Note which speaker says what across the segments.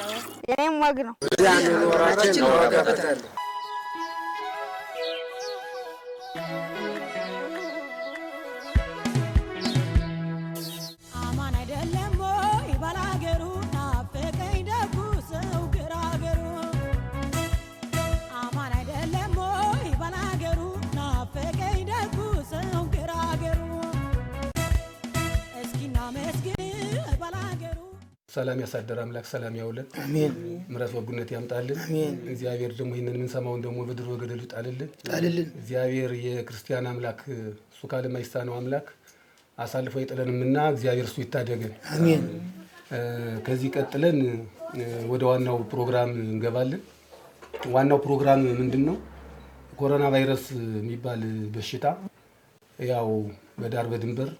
Speaker 1: ነው የኔም ወግ ነው
Speaker 2: ወራችን ወራቀታል
Speaker 3: አማን አይደለም ወይ ባላገሩ ናፈቀኝ ደጉ ሰው ግራገሩ አማን አይደለም ወይ ባላገሩ ናፈቀኝ ደጉ ሰው ግራገሩ እስኪና መስገን ባላገሩ
Speaker 4: ሰላም ያሳደረ አምላክ ሰላም ያውለን
Speaker 2: አሜን
Speaker 4: ምሕረት ወጉነት ያምጣልን
Speaker 2: አሜን
Speaker 4: እግዚአብሔር ደግሞ ይሄንን ምን ሰማውን ደግሞ በድሮ ገደሉ ጣልልን እግዚአብሔር የክርስቲያን አምላክ እሱ ካለማይሳነው አምላክ አሳልፎ ይጥለንምና እግዚአብሔር እሱ ይታደገን
Speaker 2: አሜን
Speaker 4: ከዚህ ቀጥለን ወደ ዋናው ፕሮግራም እንገባለን ዋናው ፕሮግራም ምንድነው ኮሮና ቫይረስ የሚባል በሽታ ያው በዳር በድንበር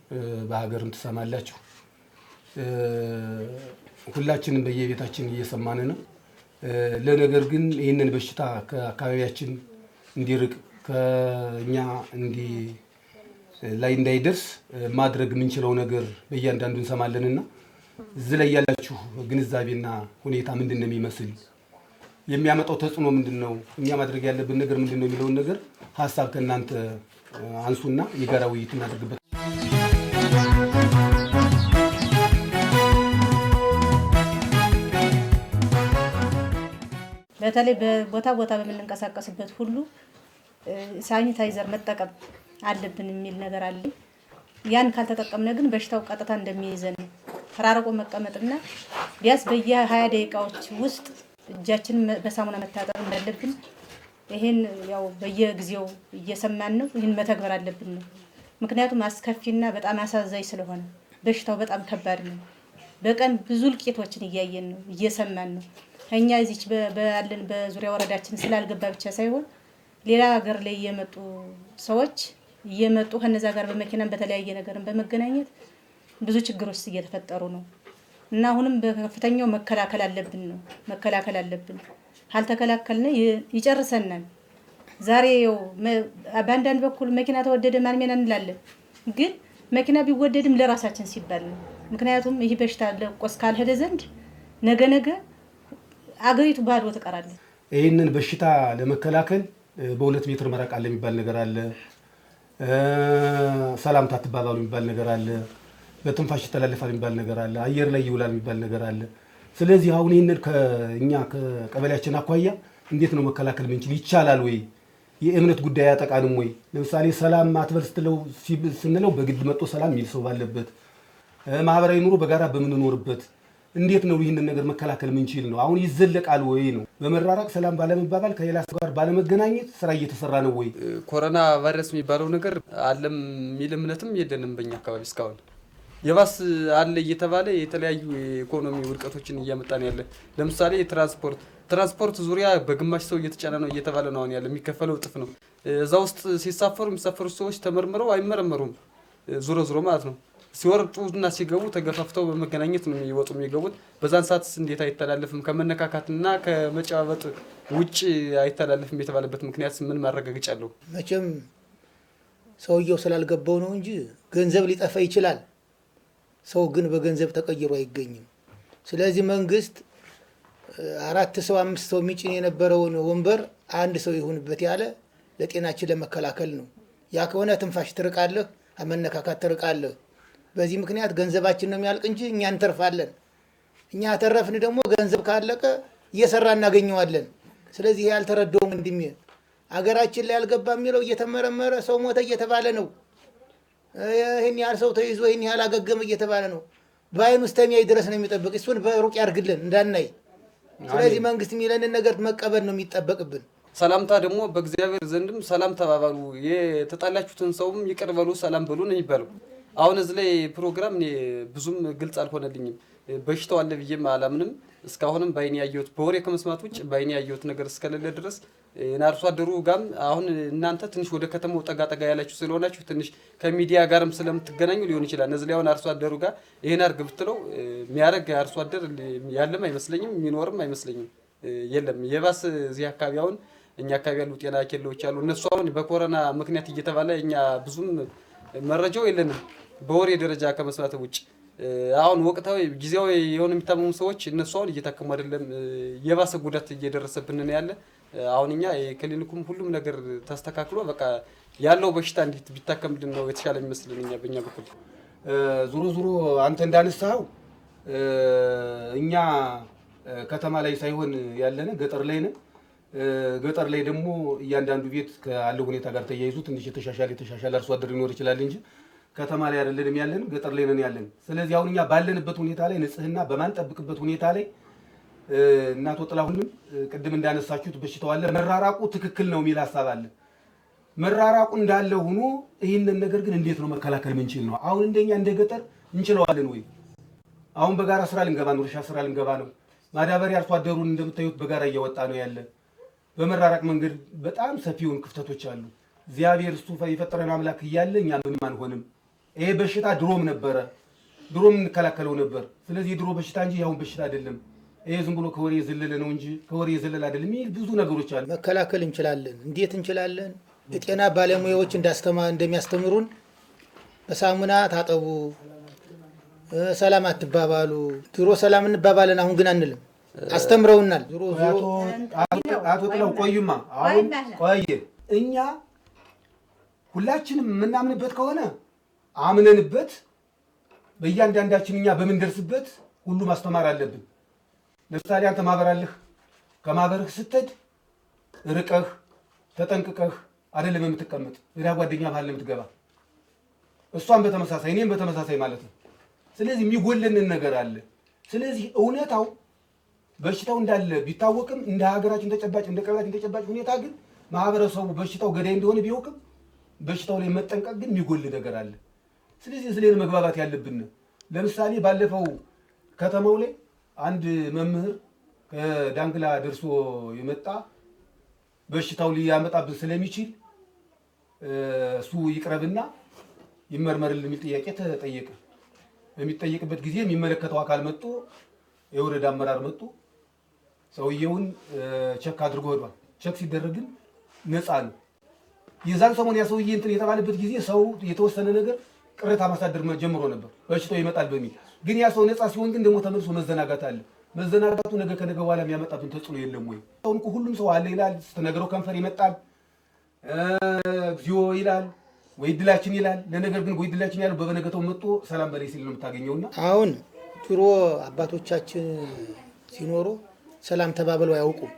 Speaker 4: በሀገርም ተሰማላችሁ ሁላችንም በየቤታችን እየሰማን ነው ለነገር ግን ይሄንን በሽታ ከአካባቢያችን እንዲርቅ ከኛ ላይ እንዳይደርስ ማድረግ የምንችለው ነገር በእያንዳንዱ እንሰማለንና እዚህ ላይ ያላችሁ ግንዛቤና ሁኔታ ምንድነው የሚመስል የሚያመጣው ተጽዕኖ ምንድነው እኛ ማድረግ ያለብን ነገር ምንድነው የሚለው ነገር ሐሳብ ከናንተ አንሱና የጋራ ውይይት እናድርግበት
Speaker 5: በተለይ በቦታ በመንቀሳቀስበት ሁሉ ሳኒታይዘር መጠቀም አለብን የሚል ነገር አለ ያን ካልተጠቀምነ ግን በሽታው ቀጥታ እንደሚይዘን ተራርቆ መቀመጥና ቢያስ በየ20 ደቂቃዎች ውስጥ እጃችን በሳሙና መታጠብ እንዳለብን ይሄን ያው በየጊዜው እየሰማን ነው ይሄን መተግበር አለብን ነው ምክንያቱም አስከፊና በጣም አሳዛኝ ስለሆነ በሽታው በጣም ከባድ ነው በቀን ብዙ ልቂቶችን እያየን ነው እየሰማን ነው እኛ እዚች በአለን በዙሪያ ወረዳችን ስላልገባ ብቻ ሳይሆን ሌላ ሀገር ላይ የመጡ ሰዎች እየመጡ ከነዛ ጋር በመኪናም በተለያየ ነገርም በመገናኘት ብዙ ችግሮች እየተፈጠሩ ነው እና አሁንም በከፍተኛው መከላከል አለብን ካልተከላከልን ይጨርሰናል ዛሬ በአንዳንድ በኩል መኪና ተወደደ ማንሜና እንላለን ግን መኪና ቢወደድም ለራሳችን ሲባል ነው ምክንያቱም ይሄ በሽታ ለቆስ ካልሄደ ዘንድ ነገ አገሪቱ ባዶ ተቀራለች
Speaker 4: ይሄንን በሽታ ለመከላከል በ2 ሜትር መራቅ አለ የሚባል ነገር አለ ሰላምታ ተባባሉ የሚባል ነገር አለ በትንፋሽ ተላልፋል የሚባል ነገር አለ አየር ላይ ይውላል የሚባል ነገር አለ ስለዚህ አሁን ይሄንን ከኛ ከቀበሌያችን አኳያ እንዴት ነው መከላከል ምንችል ይቻላል ወይ የእምነት ጉዳይ ያጠቃንም ወይ ለምሳሌ ሰላም ማትበል ስንለው በግድ መጥቶ ሰላም የሚል ሰው ባለበት ማህበራዊ ኑሮ በጋራ በመንኖርበት እንዴት ነው ይሄንን ነገር መከላከል ምንችል ነው አሁን ይዘለቃል ወይ ነው በመራራቅ ሰላም ባለመባባል ከሌላ ሰው ጋር ባለመገናኘት ስራ እየተሰራ ነው ወይ
Speaker 6: ኮሮና ቫይረስ የሚባለው ነገር አለም የሚል እምነትም የለንም በእኛ አካባቢ እስካሁን የባስ አለ እየተባለ የተለያዩ ኢኮኖሚ ውድቀቶችን እያመጣን ያለ ለምሳሌ ትራንስፖርት ዙሪያ በግማሽ ሰው እየተጫነ ነው እየተባለ ነው አሁን ያለ የሚከፈለው እጥፍ ነው እዛ ውስጥ የሚሳፈሩ ሰዎች ተመርምረው አይመረመሩም ዙሮ ማለት ነው ሲወርጡና ሲገቡ ተገፋፍተው በመገናኘት ነው የሚገቡት በዛን ሰዓት እንዴት አይተላለፍም ከመነካካትና ከመጫወት ውጪ አይተላለፍም የተባለበት ምክንያት ምን ማረጋገጫ አለው
Speaker 2: መቼም ሰውየው ስላልገባው ነው እንጂ ገንዘብ ሊጠፋ ይችላል ሰው ግን በገንዘብ ተቀይሮ አይገኝም ስለዚህ መንግስት 4 ሰው 5 ሰው ሚጭን የነበረውን ወንበር አንድ ሰው ይሁንበት ያለ ለጤናችን ለመከላከል ነው ያ ከሆነ ትንፋሽ ትርቃለህ አመነካካት ትርቃለህ በዚህ ምክንያት ገንዘባችን ነው የሚያልቅ እንጂ እኛ እንተርፋለን እኛ ተረፍን ደግሞ ገንዘብ ካለቀ እየሰራ እናገኘዋለን ስለዚህ ያልተረዳው እንድም አገራችን ላይ ያልገባ የሚለው እየተመረመረ ሰው ሞተ እየተባለ ነው ይሄን ያህል ሰው ተይዞ ይሄን ያህል አገገመ እየተባለ ነው ባይኑ ስተሚያይ ድረስ ነው የሚጠብቅ እሱን በሩቅ ያርግልን እንዳናይ ስለዚህ መንግስት የሚለንን ነገር መቀበል ነው የሚጠበቅብን
Speaker 6: ሰላምታ ደግሞ በእግዚአብሔር ዘንድም ሰላም ተባባሉ የተጣላችሁትን ሰውም ይቀርበሉ ሰላም በሉ ነው የሚባለው አሁን እዚህ ላይ ፕሮግራም ብዙም ግልጽ አልሆነልኝም በሽታው አለ ብዬም አላምንም እስካሁንም ባይኔ ያየሁት በወሬ ከመስማት ውጭ ባይኔ ያየሁት ነገር እስከሌለ ድረስ አርሶ አደሩ ጋም አሁን እናንተ ትንሽ ወደ ከተማው ጠጋ ያላችሁ ስለሆናችሁ ትንሽ ከሚዲያ ጋርም ስለምትገናኙ ሊሆን ይችላል እዚህ ላይ አሁን አርሶ አደሩ ጋር ይሄን አርግ ብትለው የሚያረግ አርሶ አደር ያለም አይመስለኝም የሚኖርም አይመስለኝም የለም የባስ እዚህ አካባቢ አሁን እኛ አካባቢ ያሉ ጤና ኬላዎች አሉ እነሱ አሁን በኮሮና ምክንያት እየተባለ እኛ ብዙም መረጃው የለንም በወሬ ደረጃ ከመስማት ውጭ አሁን ወቅታዊ ጊዜያዊ የሆነ የሚታመሙ ሰዎች እነሱ አሁን እየታከሙ አይደለም፣ የባሰ ጉዳት እየደረሰብን ነው ያለ። አሁን እኛ የክሊኒኩም ሁሉም ነገር ተስተካክሎ በቃ ያለው በሽታ እንዴት ቢታከምልን ነው የተሻለ የሚመስልን እኛ በእኛ በኩል።
Speaker 4: ዙሮ አንተ እንዳነሳው እኛ ከተማ ላይ ሳይሆን ያለነ ገጠር ላይ ነን። ገጠር ላይ ደግሞ እያንዳንዱ ቤት ካለው ሁኔታ ጋር ተያይዞ ትንሽ የተሻሻለ አርሶ አደር ሊኖር ይችላል እንጂ ከተማ ላይ አይደለም ያለን፣ ገጠር ላይ ነን ያለን። ስለዚህ አሁን እኛ ባለንበት ሁኔታ ላይ ንጽህና በማንጠብቅበት ሁኔታ ላይ እናቶ ጥላሁንም ቅድም እንዳነሳችሁት በሽታው አለ፣ መራራቁ ትክክል ነው የሚል ሀሳብ አለ። መራራቁ እንዳለ ሆኖ ይህንን ነገር ግን እንዴት ነው መከላከል ምንችል ነው? አሁን እንደኛ እንደ ገጠር እንችለዋለን ወይ? አሁን በጋራ ስራ ልንገባ ነው፣ እርሻ ስራ ልንገባ ነው። ማዳበሪያ አርሶ አደሩን እንደምታዩት በጋራ እያወጣ ነው ያለ። በመራራቅ መንገድ በጣም ሰፊውን ክፍተቶች አሉ። እግዚአብሔር እሱ የፈጠረን አምላክ እያለ እኛ ምንም አንሆንም። ይሄ በሽታ ድሮም ነበረ፣ ድሮም እንከላከለው ነበር። ስለዚህ የድሮ በሽታ እንጂ ያሁን በሽታ አይደለም። ይሄ ዝም ብሎ ከወሬ የዘለለ ነው እንጂ ከወሬ የዘለለ አይደለም። ይሄ ብዙ ነገሮች አሉ።
Speaker 2: መከላከል እንችላለን። እንዴት እንችላለን? የጤና ባለሙያዎች እንደሚያስተምሩን በሳሙና ታጠቡ፣ ሰላም አትባባሉ። ድሮ ሰላም እንባባለን፣ አሁን ግን አንልም። አስተምረውናል። ዞሮ
Speaker 4: አቶ ጥላው ቆዩማ፣ አሁን ቆየ። እኛ ሁላችንም የምናምንበት ከሆነ አምነንበት በእያንዳንዳችን እኛ በምንደርስበት ሁሉ ማስተማር አለብን። ለምሳሌ አንተ ማህበር አለህ። ከማህበርህ ስትሄድ ርቀህ ተጠንቅቀህ አይደለም የምትቀመጥ፣ ወደ ጓደኛ መሀል የምትገባ፣ እሷም በተመሳሳይ እኔም በተመሳሳይ ማለት ነው። ስለዚህ የሚጎልንን ነገር አለ። ስለዚህ እውነታው በሽታው እንዳለ ቢታወቅም እንደ ሀገራችን ተጨባጭ እንደ ቀበሌያችን ተጨባጭ ሁኔታ ግን ማህበረሰቡ በሽታው ገዳይ እንደሆነ ቢያውቅም በሽታው ላይ መጠንቀቅ ግን የሚጎል ነገር አለ። ስለዚህ ስለዚህ መግባባት ያለብን። ለምሳሌ ባለፈው ከተማው ላይ አንድ መምህር ከዳንግላ ደርሶ የመጣ በሽታው ሊያመጣብን ስለሚችል እሱ ይቅረብና ይመርመርልን የሚል ጥያቄ ተጠየቀ። በሚጠየቅበት ጊዜ የሚመለከተው አካል መጥቶ የወረዳ አመራር መጥቶ ሰውየውን ቸክ አድርጎ ሄዷል። ቸክ ሲደረግን ነፃ ነው። የዛን ሰሞን ያ ሰውዬ እንትን የተባለበት ጊዜ ሰው የተወሰነ ነገር ቅሬታ ማሳደር ጀምሮ ነበር በሽታው ይመጣል በሚል። ግን ያ ሰው ነፃ ሲሆን ግን ደግሞ ተመልሶ መዘናጋት አለ። መዘናጋቱ ነገ ከነገ በኋላ የሚያመጣብን ተጽዕኖ የለም ወይ? አሁን እኮ ሁሉም ሰው አለ ይላል፣ ስትነግረው ከንፈር ይመጣል፣ እግዚኦ ይላል፣ ወይ ድላችን ይላል። ለነገር ግን ወይ ድላችን ያለው በበነገተው መጥቶ ሰላም በላይ ሲል ነው የምታገኘውና
Speaker 2: አሁን ድሮ አባቶቻችን ሲኖሩ ሰላም ተባብለው አያውቁም።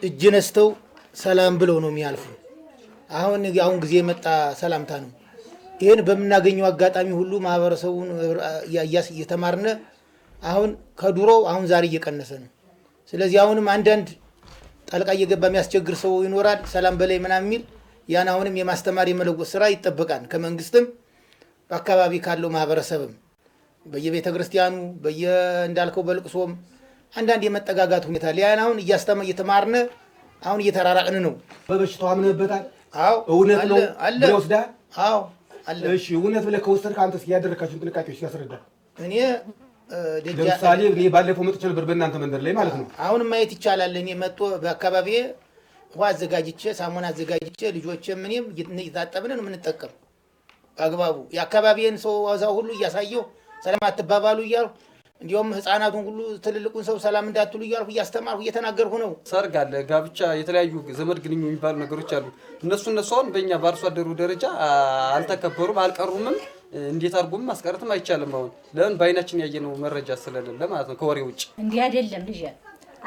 Speaker 2: እጅ ነስተው ሰላም ብለው ነው የሚያልፉ። አሁን ጊዜ የመጣ ሰላምታ ነው። ይሄን በምናገኘው አጋጣሚ ሁሉ ማህበረሰቡን እየተማርነ አሁን ከድሮው አሁን ዛሬ እየቀነሰ ነው። ስለዚህ አሁንም አንዳንድ ጣልቃ እየገባ የሚያስቸግር ሰው ይኖራል፣ ሰላም በላይ ምናምን የሚል ያን አሁንም የማስተማር የመለወጥ ስራ ይጠበቃል። ከመንግስትም በአካባቢ ካለው ማህበረሰብም በየቤተ ክርስቲያኑ እንዳልከው በልቅሶም አንዳንድ የመጠጋጋት ሁኔታ ሊያን አሁን እየተማርነ አሁን እየተራራቅን ነው።
Speaker 4: በበሽታው አምነህበታል?
Speaker 2: አዎ
Speaker 4: እውነት ነው ብለህ ወስደሃል?
Speaker 2: አዎ አለ።
Speaker 4: እሺ እውነት ብለህ ከወሰድክ አንተስ ያደረካችሁን ጥንቃቄዎች ያስረዳ።
Speaker 2: እኔ
Speaker 4: ለምሳሌ እኔ ባለፈው መጥቼ ነበር በእናንተ መንደር ላይ ማለት ነው።
Speaker 2: አሁን ማየት ይቻላል። እኔ መጥቶ በአካባቢዬ ውሃ አዘጋጅቼ ሳሙና አዘጋጅቼ ልጆችም እኔም እየታጠብን ነው የምንጠቀም በአግባቡ። የአካባቢዬን ሰው ዋዛው ሁሉ እያሳየው ሰላም አትባባሉ እያልኩ እንዲሁም ህፃናቱን ሁሉ ትልልቁን ሰው ሰላም እንዳትሉ እያልኩ እያስተማርኩ እየተናገርኩ ነው።
Speaker 6: ሰርግ አለ፣ ጋብቻ፣ የተለያዩ ዘመድ ግንኙ የሚባሉ ነገሮች አሉ። እነሱ አሁን በእኛ በአርሶ አደሩ ደረጃ አልተከበሩም፣ አልቀሩምም። እንዴት አድርጎም ማስቀረትም አይቻልም። አሁን ለምን በአይናችን ያየነው መረጃ ስለሌለ ማለት ነው። ከወሬ ውጭ
Speaker 5: እንዲህ አይደለም ልጅ።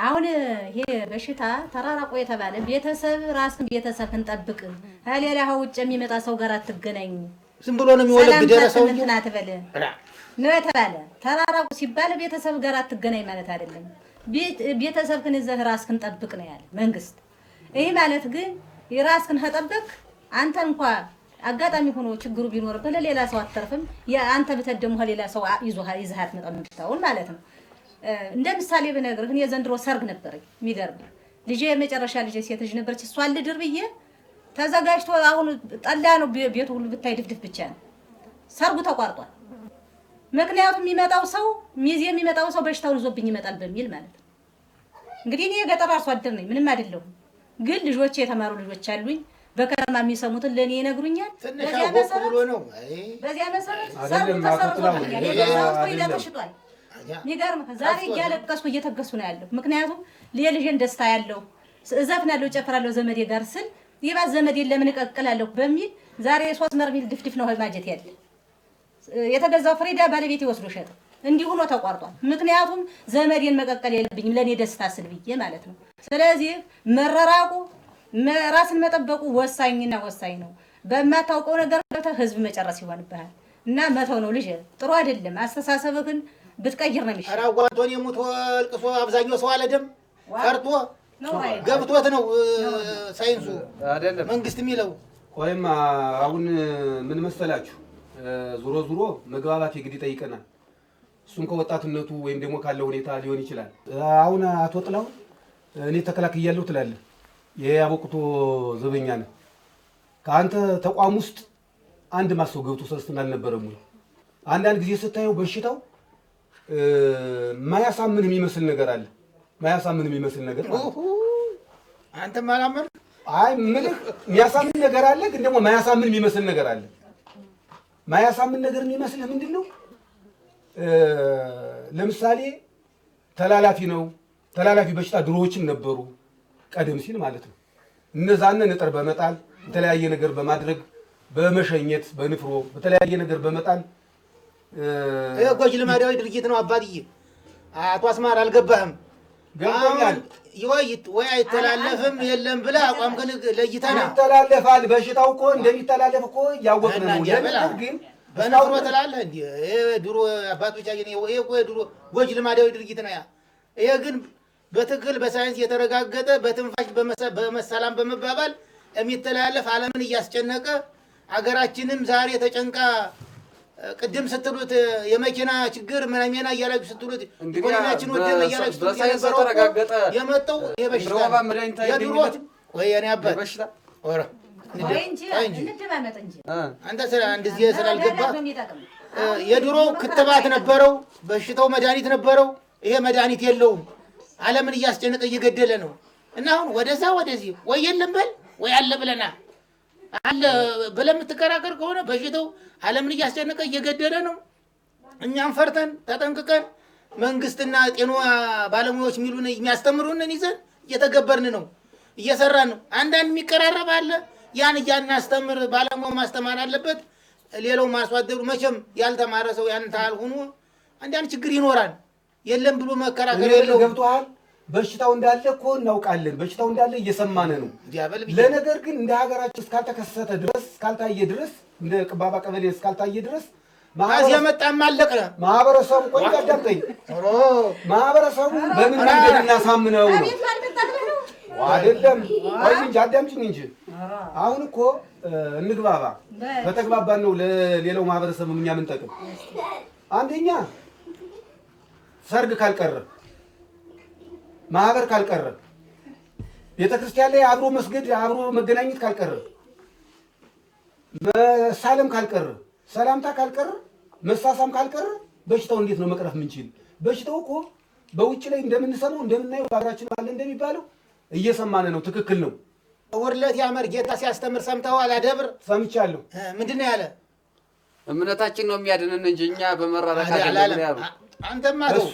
Speaker 5: አሁን ይሄ በሽታ ተራራቆ የተባለ ቤተሰብ ራስን ቤተሰብን ጠብቅ፣ ሌላ ውጭ የሚመጣ ሰው ጋር አትገናኝ፣
Speaker 2: ዝም ብሎ ነው የሚወለድ ደረሰው
Speaker 5: እንትና ተበለ ነው የተባለ። ተራራቁ ሲባል ቤተሰብ ጋር አትገናኝ ማለት አይደለም። ቤተሰብህን ይዘህ ራስህን ጠብቅ ነው ያለ መንግስት። ይሄ ማለት ግን የራስህን ከጠበቅ አንተ እንኳን አጋጣሚ ሆኖ ችግሩ ቢኖርብህ ለሌላ ሰው አትተርፍም። አንተ ብትደሙ ሌላ ሰው ይዘሃት መጣው ማለት ነው። እንደ ምሳሌ ብነግርህ እኔ ዘንድሮ ሰርግ ነበረኝ። የሚገርም ልጄ የመጨረሻ ልጄ ሴት ልጅ ነበረች። እሷን ልድር ብዬ ተዘጋጅቶ አሁን ጠላ ነው ቤቱ ሁሉ ብታይ ድፍድፍ ብቻ ነው። ሰርጉ ተቋርጧል። ምክንያቱም የሚመጣው ሰው ሚዜ የሚመጣው ሰው በሽታውን ይዞብኝ ይመጣል በሚል ማለት ነው። እንግዲህ እኔ የገጠር አርሶ አደር ነኝ፣ ምንም አይደለሁም። ግን ልጆቼ የተማሩ ልጆች አሉኝ። በከተማ የሚሰሙትን ለኔ ይነግሩኛል።
Speaker 2: በዚያ መሰረት ነው
Speaker 5: ሰው ተሰርቷል። የገዛሁት ፍሪዳ ተሽጧል። ይገርም ዛሬ እያለቀስኩ እየተገሱ ነው ያለው። ምክንያቱም ለልጄን ደስታ ያለው እዘፍናለሁ፣ ጨፍራለሁ ዘመዴ ጋር ስል ይባስ ዘመዴን ለምን እቀቅላለሁ በሚል ዛሬ 3 መርሚል ድፍድፍ ነው ማጀት ያለ የተገዛው ፍሪዳ ባለቤቴ ወስዶ ሸጠ። እንዲሁ ሆኖ ተቋርጧል። ምክንያቱም ዘመዴን መቀቀል የለብኝም ለኔ ደስታ ስል ብዬ ማለት ነው። ስለዚህ መረራቁ ራስን መጠበቁ ወሳኝና ወሳኝ ነው። በማታውቀው ነገር ህዝብ መጨረስ ይሆንብሃል እና መተው ነው። ልጅ ጥሩ አይደለም። አስተሳሰብህን ብትቀይር ነው የሚሻለው።
Speaker 2: አራጓቶን የሙት ወልቅሶ አብዛኛው ሰው አለደም ፈርቶ ገብቶት ነው ሳይንሱ አይደለም መንግስት የሚለው።
Speaker 4: ቆይማ አሁን ምን መሰላችሁ ዙሮ ዙሮ መግባባት የግድ ይጠይቀናል። እሱም ከወጣትነቱ ወይም ደግሞ ካለው ሁኔታ ሊሆን ይችላል። አሁን አቶ ጥላው እኔ ተከላክያለሁ ትላለህ። ይሄ አበቁቶ ዘበኛ ነው። ከአንተ ተቋም ውስጥ አንድ ማሰው ገብቶ ሰልስትና አልነበረም ወይ? አንዳንድ ጊዜ ስታየው በሽታው ማያሳምን የሚመስል ነገር አለ። ማያሳምን የሚመስል ነገር ማለት
Speaker 2: አንተ ማላመን
Speaker 4: አይ ምልህ የሚያሳምን ነገር አለ፣ ግን ደግሞ ማያሳምን የሚመስል ነገር አለ። ማያሳምን ነገር የሚመስልህ ምንድነው? ለምሳሌ ተላላፊ ነው። ተላላፊ በሽታ ድሮዎችም ነበሩ ቀደም ሲል ማለት ነው። እነዛን ንጥር በመጣል የተለያየ ነገር በማድረግ በመሸኘት በንፍሮ በተለያየ ነገር በመጣል
Speaker 2: ጎጂ ልማዳዊ ድርጊት ነው። አባትዬ አቶ አስማር አልገባህም?
Speaker 4: ገብቶኛል።
Speaker 2: ወይ አይተላለፍም የለም ብለህ አቋም ግን ለይተና
Speaker 4: ይተላለፋል። በሽታው እኮ እንደሚተላለፍ እኮ ያወቅን ነው። ለምን ግን
Speaker 2: በነፍሮ ትላለህ እንዴ? ድሮ አባቶቻችን ይሄ እኮ ድሮ ጎጂ ልማዳዊ ድርጊት ነው። ይሄ ግን በትክክል በሳይንስ የተረጋገጠ በትንፋሽ በመሰላም በመባባል የሚተላለፍ ዓለምን እያስጨነቀ አገራችንም ዛሬ ተጨንቃ ቅድም ስትሉት የመኪና ችግር ምናምን እያላችሁ ስትሉት ኢኮኖሚያችን ወደመ እያላችሁ
Speaker 6: በሳይንስ ተረጋገጠ
Speaker 2: የመጣው የበሽታ የድሮ ወይ የኔ አባት ወራ አንተ ስለ እንደዚህ ስላልገባ የድሮ ክትባት ነበረው፣ በሽታው መድኃኒት ነበረው። ይሄ መድኃኒት የለውም፣ ዓለምን እያስጨነቀ እየገደለ ነው። እና አሁን ወደዛ ወደዚህ ወይ የለም በል ወይ አለ ብለና አለ ብለህ የምትከራከር ከሆነ በሽታው ዓለምን እያስጨነቀ እየገደለ ነው። እኛም ፈርተን ተጠንቅቀን መንግስትና ጤና ባለሙያዎች የሚሉን የሚያስተምሩንን ይዘን እየተገበርን ነው፣ እየሰራን ነው። አንዳንድ የሚቀራረብ አለ፣ ያን እያናስተምር ባለሙያው ማስተማር አለበት። ሌላው ማስዋደሩ መቼም ያልተማረ ሰው ያን ታል ሆኖ አንዳንድ ችግር ይኖራል። የለም ብሎ መከራከር የለው።
Speaker 4: ገብቶሃል? በሽታው እንዳለ እኮ እናውቃለን። በሽታው እንዳለ እየሰማነ ነው። ለነገር ግን እንደ ሀገራችን እስካልተከሰተ ድረስ እስካልታየ ድረስ እንደ ቅባባ ቀበሌ እስካልታየ ድረስ
Speaker 2: ማዚያ መጣም አለቀ።
Speaker 4: ማህበረሰቡ ቆይ አዳምጠኝ። ማህበረሰቡ በምን መንገድ እናሳምነው ነው? አይደለም ቆይ እንጂ አዳምጪኝ እንጂ። አሁን እኮ እንግባባ። በተግባባን ነው ለሌላው ማህበረሰብ እኛ ምን ጠቅም። አንደኛ ሰርግ ካልቀረ ማህበር ካልቀረ ቤተክርስቲያን ላይ አብሮ መስገድ አብሮ መገናኘት ካልቀረ መሳለም ካልቀረ ሰላምታ ካልቀረ መሳሳም ካልቀረ በሽታው እንዴት ነው መቅረፍ የምንችል? በሽታው እኮ በውጭ ላይ እንደምንሰማው እንደምናየው በሀገራችን አለ እንደሚባለው እየሰማነ ነው። ትክክል ነው።
Speaker 2: ወርለት ያመር ጌታ ሲያስተምር ሰምተዋል? አደብር
Speaker 4: ሰምቻለሁ።
Speaker 2: ምንድን ነው ያለ?
Speaker 6: እምነታችን ነው የሚያድነን እንጂ እኛ በመራራቅ አይደለም ያሉ።
Speaker 2: አንተማ እሱ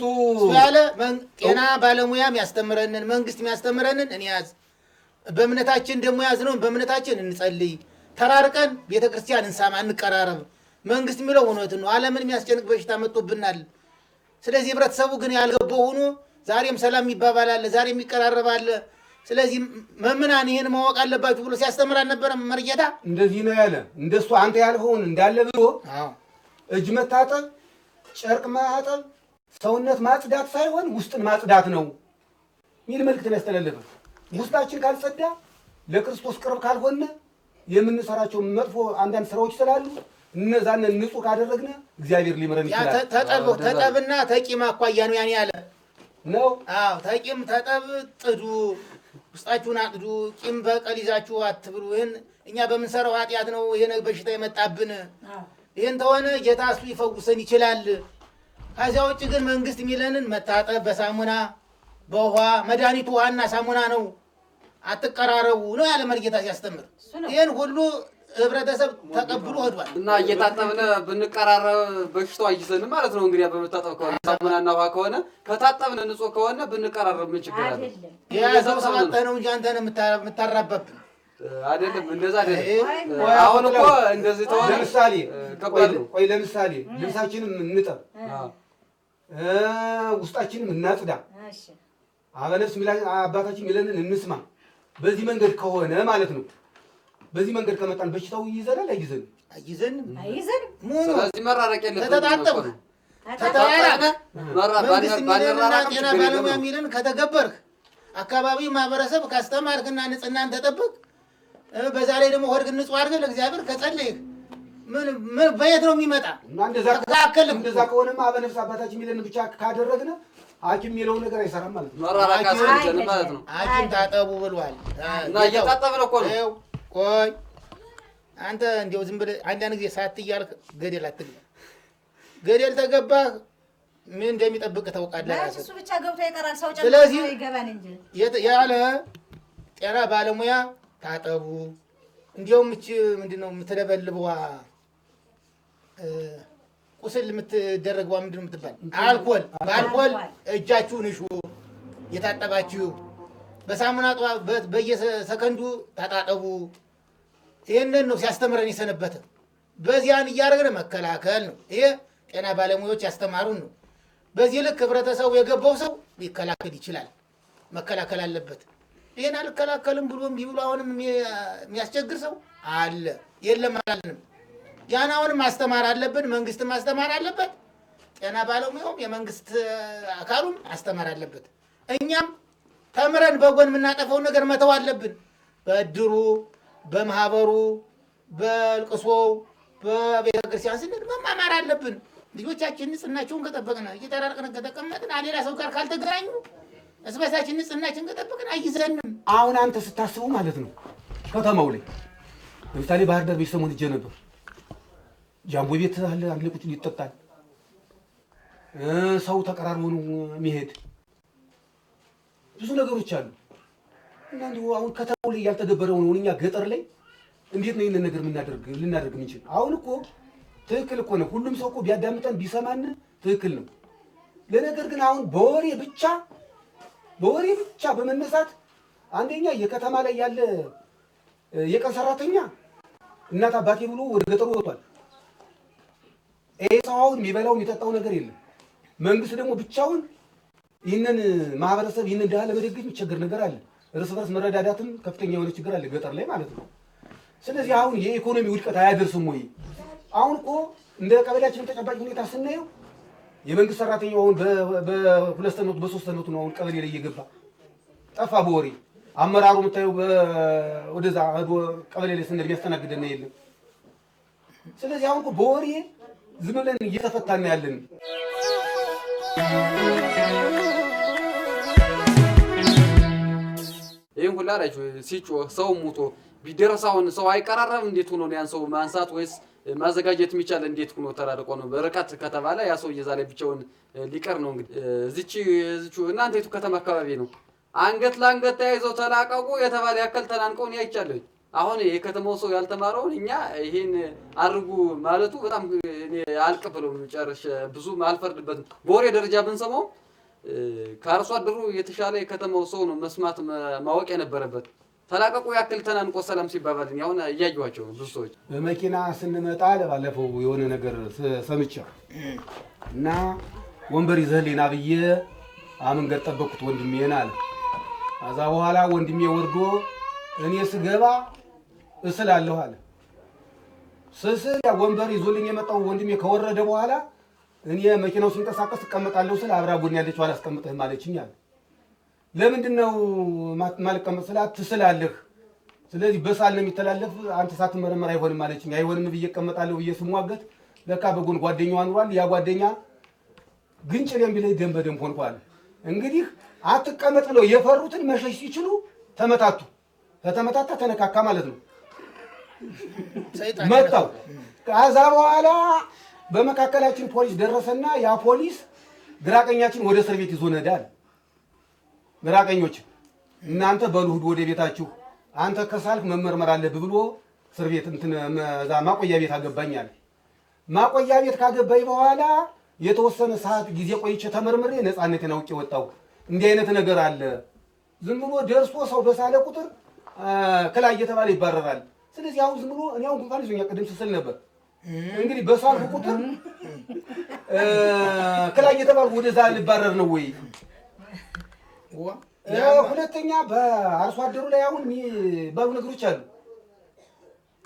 Speaker 2: ያለ ጤና ባለሙያም ያስተምረንን መንግስት የሚያስተምረንን እንያዝ፣ በእምነታችን ደግሞ ያዝነውን በእምነታችን እንጸልይ፣ ተራርቀን ቤተክርስቲያን እንሳማ፣ እንቀራረብ። መንግስት የሚለው እውነት ነው። ዓለምን የሚያስጨንቅ በሽታ መጥቶብናል። ስለዚህ ህብረተሰቡ ግን ያልገባው ሆኖ ዛሬም ሰላም ይባባላል፣ ዛሬም ይቀራረባል። ስለዚህ መምናን ይሄን ማወቅ አለባችሁ ብሎ ሲያስተምር አልነበረም? መርጌታ
Speaker 4: እንደዚህ ነው ያለ። እንደሱ አንተ ያልኸውን እንዳለ ብሎ እጅ መታጠብ ጨርቅ ማጠብ ሰውነት ማጽዳት ሳይሆን ውስጥን ማጽዳት ነው የሚል መልእክት ያስተላለፈ። ውስጣችን ካልጸዳ ለክርስቶስ ቅርብ ካልሆነ የምንሰራቸው መጥፎ አንዳንድ ስራዎች ስላሉ እነዛን ንጹህ ካደረግነ እግዚአብሔር ሊምረን ይችላል።
Speaker 2: ተጠብና ተቂም አኳያ ነው ያን ያለ
Speaker 4: ነው።
Speaker 2: አዎ ተቂም ተጠብ ጥዱ፣ ውስጣችሁን አጥዱ። ቂም በቀል ይዛችሁ አትብሉ። ይሄን እኛ በምንሰራው ኃጢአት ነው ይሄ በሽታ የመጣብን። ይሄን ተሆነ ጌታ እሱ ይፈውሰን ይችላል። ከዚያ ውጭ ግን መንግስት የሚለንን መታጠብ በሳሙና በውሃ መድኃኒቱ ውሃና ሳሙና ነው። አትቀራረቡ ነው ያለ መርጌታ ሲያስተምር። ይሄን ሁሉ ህብረተሰብ ተቀብሎ ሄዷል።
Speaker 6: እና እየታጠብን ብንቀራረብ በሽታው አይዘን ማለት ነው። እንግዲህ በመታጠብ ከሆነ ሳሙናና ውሃ ከሆነ ከታጠብን ንጹህ ከሆነ ብንቀራረብ ምን ችግር አለ?
Speaker 2: የያዘው ሰማጣ ነው እንጂ አንተ ነው የምታራባብን
Speaker 6: አይደለም። እንደዛ አይደለም። አሁን እኮ እንደዚህ ተሆነ
Speaker 4: ለምሳሌ
Speaker 6: ከባድ ነው።
Speaker 4: ቆይ ለምሳሌ ልብሳችንን እንጠብ፣ ውስጣችንን እናጽዳ፣ አበነፍስ አባታችን ሚለንን እንስማ። በዚህ መንገድ ከሆነ ማለት ነው። በዚህ መንገድ ከመጣን በሽታው ይይዘናል አይይዘንም?
Speaker 2: አይይዘንም።
Speaker 6: ስለዚህ መራራቅ የለብንም።
Speaker 2: ተጣጣብ ተጣጣብ መንግስት ሚለንና ጤና ባለሙያ ሚለን ከተገበርክ አካባቢ ማህበረሰብ ካስተማርክና ንጽህናን ተጠብቅ። በዛ ላይ ደግሞ ሆድህን ንጹህ አድርገህ ለእግዚአብሔር ከጸለይክ ምን በየት ነው የሚመጣ?
Speaker 4: እንደዛ ከሆነማ አበነፍስ አባታችን ሚለን ብቻ ካደረግን ሐኪም የሚለው ነገር አይሰራም ማለት ነው።
Speaker 6: መራራቅ አስፈልገን ማለት ነው።
Speaker 2: ሐኪም ታጠቡ ብሏል
Speaker 6: እና እየታጠብን እኮ ነው።
Speaker 2: ቆይ አንተ እንዲያው ዝም ብለህ አንዳንድ ጊዜ ሳት እያልክ ገደል አትግባ። ገደል ተገባህ ምን እንደሚጠብቅ ታውቃለህ።
Speaker 5: እሱ ብቻ ገብቶ ይቀራል። ሰው ጨምሮ
Speaker 2: ስለዚህ
Speaker 5: ይገባል እንጂ
Speaker 2: ያለ ጤና ባለሙያ ታጠቡ። እንዲያውም እቺ ምንድነው የምትለበልበዋ ቁስል የምትደረገዋ ምንድነው የምትባል አልኮል፣ በአልኮል እጃችሁን እሹ የታጠባችሁ፣ በሳሙና በየሰከንዱ ታጣጠቡ። ይሄንን ነው ሲያስተምረን የሰነበተ። በዚያን እያደረግን መከላከል ነው። ይሄ ጤና ባለሙያዎች ያስተማሩን ነው። በዚህ ልክ ህብረተሰቡ የገባው ሰው ሊከላከል ይችላል፣ መከላከል አለበት። ይሄን አልከላከልም ብሎ እምቢ ብሎ አሁንም የሚያስቸግር ሰው አለ። የለም አላልንም። ያን አሁንም ማስተማር አለብን። መንግስት ማስተማር አለበት። ጤና ባለሙያውም የመንግስት አካሉም ማስተማር አለበት። እኛም ተምረን በጎን የምናጠፈውን ነገር መተው አለብን። በእድሩ፣ በማህበሩ፣ በልቅሶው፣ በቤተ ክርስቲያን ስንል መማማር አለብን። ልጆቻችን ንጽህናቸውን ከጠበቅን እየተራረቅን ከተቀመጥን ሌላ ሰው ጋር ካልተገናኙ እስበሳችን ንጽህናችን ከጠበቅን አይዘንም።
Speaker 4: አሁን አንተ ስታስቡ ማለት ነው ከተማው ላይ ለምሳሌ ባህር ዳር ቤት ሰሞኑን ሄጄ ነበር። ጃምቦ ቤት አለ፣ አንድ ላይ ቁጭ ይጠጣል። ሰው ተቀራርቦ ነው የሚሄድ። ብዙ ነገሮች አሉ እና እንዲሁ አሁን ከተማው ላይ ያልተገበረው ነው። እኛ ገጠር ላይ እንዴት ነው ይሄንን ነገር ልናደርግ የምንችል? አሁን እኮ ትክክል እኮ ነው። ሁሉም ሰው እኮ ቢያዳምጠን ቢሰማን ትክክል ነው። ለነገር ግን አሁን በወሬ ብቻ በመነሳት አንደኛ የከተማ ላይ ያለ የቀን ሰራተኛ እናት አባቴ ብሎ ወደ ገጠሩ ወጥቷል። ይሄ ሰው አሁን የሚበላው የሚጠጣው ነገር የለም። መንግስት ደግሞ ብቻውን ይህንን ማህበረሰብ ይህንን ድሃ ለመደገፍ የሚቸገር ነገር አለ። እርስ በርስ መረዳዳትም ከፍተኛ የሆነ ችግር አለ ገጠር ላይ ማለት ነው። ስለዚህ አሁን የኢኮኖሚ ውድቀት አያደርስም ወይ? አሁን እኮ እንደ ቀበሌያችን ተጨባጭ ሁኔታ ስናየው የመንግስት ሰራተኛው አሁን በሁለት ሰነቱ በሶስት ሰነቱ ነው አሁን ቀበሌ ላይ እየገባ ጠፋ። በወሬ አመራሩ የምታየው ወደዛ ቀበሌ ላይ ስንል የሚያስተናግደን የለም። ስለዚህ አሁን እኮ በወሬ ዝም ብለን እየተፈታን ያለን።
Speaker 6: ይሄን ሁላ ላይ ሲጮህ ሰው ሙቶ ቢደረሳውን ሰው አይቀራረብ። እንዴት ሆኖ ነው ያን ሰው ማንሳት ወይስ ማዘጋጀት የሚቻል? እንዴት ሆኖ ተራርቆ ነው? በርቀት ከተባለ ያ ሰው እየዛ ላይ ብቻውን ሊቀር ነው። እንግዲህ እዚቹ እናንተ የቱ ከተማ አካባቢ ነው? አንገት ለአንገት ተያይዘው ተላቀቁ የተባለ ያክል ተናንቀው ነው አይቻለሁ። አሁን የከተማው ሰው ያልተማረውን እኛ ይሄን አድርጉ ማለቱ በጣም እኔ አልቀበለውም። ጨርሼ ብዙ አልፈርድበትም። በወሬ ደረጃ ብንሰማው ከአርሶ አደሩ የተሻለ የከተማው ሰው ነው መስማት ማወቅ የነበረበት። ተላቀቁ ያክል ተናንቆ ሰላም ሲባባልኝ አሁን እያየኋቸው ብዙ ሰዎች
Speaker 4: በመኪና ስንመጣ ባለፈው የሆነ ነገር ሰምቻለሁ እና ወንበር ይዘህልኝ ና ብዬ መንገድ ጠበቅኩት ወንድሜን አለ። ከዛ በኋላ ወንድሜ ወርዶ እኔ ስገባ እስላለሁ አለ። ስስል ያ ወንበር ይዞልኝ የመጣው ወንድሜ ከወረደ በኋላ እኔ መኪናው ሲንቀሳቀስ እቀመጣለሁ ስል አብራ ጎን ያለችው አላስቀምጥህም አለችኝ አለ። ለምንድን ነው ማልቀመጥ ስላት ትስላለህ፣ ስለዚህ በሳል ነው የሚተላለፍ፣ አንተ ሳትመረመር አይሆንም አለችኝ። አይሆንም ብዬ እቀመጣለሁ ብዬ ስሟገት ለካ በጎን ጓደኛዋ ኑሯል። ያ ጓደኛ ግንጭሌም ቢለኝ ደም በደም ሆንኩ አለ። እንግዲህ አትቀመጥ ብለው የፈሩትን መሸሽ ሲችሉ ተመታቱ። ከተመታታ ተነካካ ማለት ነው። መጣው። ከዛ በኋላ በመካከላችን ፖሊስ ደረሰና ያ ፖሊስ ግራቀኛችን ወደ እስር ቤት ይዞ ነዳል። ግራቀኞች እናንተ በሉ ሂዱ ወደ ቤታችሁ፣ አንተ ከሳልክ መመርመር አለብህ ብሎ እስር ቤት እንትን እዛ ማቆያ ቤት አገባኛል። ማቆያ ቤት ካገባኝ በኋላ የተወሰነ ሰዓት ጊዜ ቆይቼ ተመርምሬ ነፃነቴን አውቄ ወጣሁ። እንዲህ አይነት ነገር አለ። ዝም ብሎ ደርሶ ሰው በሳለ ቁጥር ከላይ እየተባለ ይባረራል። ስለዚህ አሁን ዝም ብሎ እኔ አሁን ጉንፋን ይዞኛል ቅድም ስል ነበር። እንግዲህ በሳልኩ ቁጥር ከላይ እየተባልኩ ወደዛ ልባረር ነው ወይ? ሁለተኛ በአርሶ አደሩ ላይ አሁን የሚባሉ ነገሮች አሉ።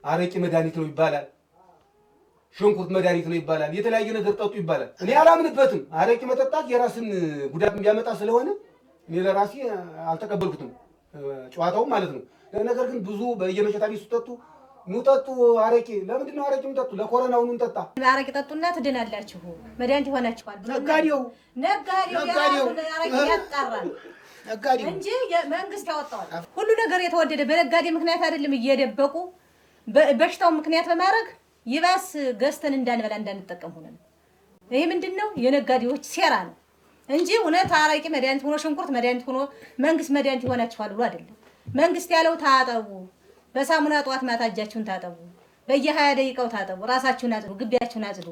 Speaker 4: አረቂ መድኃኒት ነው ይባላል፣ ሽንኩርት መድኃኒት ነው ይባላል፣ የተለያየ ነገር ጠጡ ይባላል። እኔ አላምንበትም። አረቂ መጠጣት የራስን ጉዳት የሚያመጣ ስለሆነ እኔ ለራሴ አልተቀበልኩትም፣ ጨዋታውም ማለት ነው። ነገር ግን ብዙ በየመሸታ ቤት ሲጠጡ ኑ ጠጡ አረቂ። ለምንድን ነው አረቂ የምጠጡ? ለኮሮናው ኑ እንጠጣ።
Speaker 5: አረቂ ጠጡና ትድናላችሁ፣ መድኃኒት ይሆናችኋል።
Speaker 2: ነጋዴው
Speaker 5: አረቂ ያጣራል እንጂ መንግስት ያወጣዋል። ሁሉ ነገር የተወደደ በነጋዴ ምክንያት አይደለም። እየደበቁ በሽታው ምክንያት በማድረግ ይባስ ገዝተን እንዳንበላ እንዳንጠቀም ሆነን። ይሄ ምንድነው? የነጋዴዎች ሴራ ነው እንጂ እውነት አረቂ መድኃኒት ሆኖ ሽንኩርት መድኃኒት ሆኖ መንግስት መድኃኒት ይሆናችኋል ብሎ አይደለም። መንግስት ያለው ታጠቡ፣ በሳሙና ጠዋት ማታ እጃችሁን ታጠቡ፣ በየ20 ደቂቃው ታጠቡ፣ ራሳችሁን አጽዱ፣ ግቢያችሁን አጽዱ፣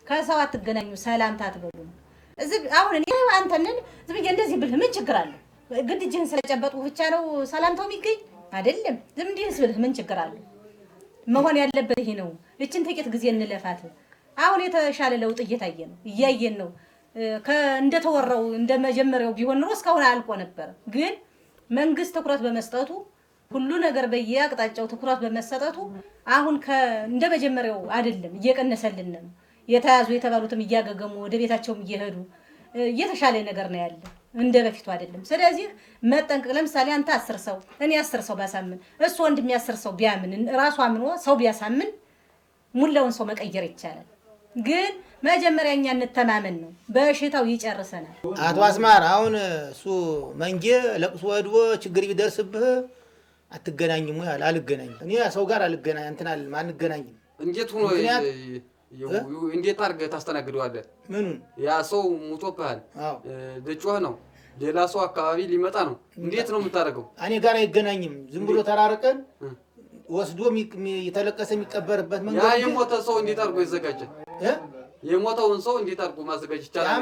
Speaker 5: ከሰው አትገናኙ፣ ሰላምታ አትበሉ። እዚህ አሁን እኔ አንተንን ዝም ብዬ እንደዚህ ብልህ ምን ችግር አለ? ግድ እጅህን ስለጨበጡ ብቻ ነው ሰላምታው የሚገኝ አይደለም። ዝም ብዬ ስብልህ ምን ችግር አለ? መሆን ያለበት ይሄ ነው። እችን ጥቂት ጊዜ እንለፋት። አሁን የተሻለ ለውጥ እየታየ ነው፣ እያየን ነው። እንደተወራው እንደመጀመሪያው ቢሆን ኖሮ እስካሁን አልቆ ነበር። ግን መንግስት ትኩረት በመስጠቱ ሁሉ ነገር በየአቅጣጫው ትኩረት በመሰጠቱ አሁን እንደመጀመሪያው አይደለም፣ እየቀነሰልን ነው። የተያዙ የተባሉትም እያገገሙ ወደ ቤታቸውም እየሄዱ የተሻለ ነገር ነው ያለ፣ እንደ በፊቱ አይደለም። ስለዚህ መጠንቀቅ። ለምሳሌ አንተ 10 ሰው እኔ 10 ሰው ባሳምን እሱ ወንድም 10 ሰው ቢያምን ራሱ አምኖ ሰው ቢያሳምን ሙላውን ሰው መቀየር ይቻላል። ግን መጀመሪያ እኛ እንተማመን ነው፣ በሽታው ይጨርሰናል።
Speaker 2: አቶ አስማር አሁን እሱ መንጌ ለቅሶ ወድቦ ችግር ቢደርስብህ አትገናኝም ወይ? አልገናኝም። እኔ ሰው ጋር አልገናኝ እንትናል ማንገናኝም።
Speaker 6: እንዴት ሆኖ እንዴት አድርገህ ታስተናግደዋለህ?
Speaker 2: ምኑን?
Speaker 6: ያ ሰው ሙቶብሃል፣ ልጮህ ነው፣ ሌላ ሰው አካባቢ ሊመጣ ነው። እንዴት ነው የምታደርገው?
Speaker 2: እኔ ጋር አይገናኝም። ዝም ብሎ ተራርቀን ወስዶ የተለቀሰ የሚቀበርበት መንገድ።
Speaker 6: ያ የሞተ ሰው እንዴት አድርጎ ይዘጋጃል? የሞተውን ሰው እንዴት አድርጎ ማዘጋጅ ይቻላል?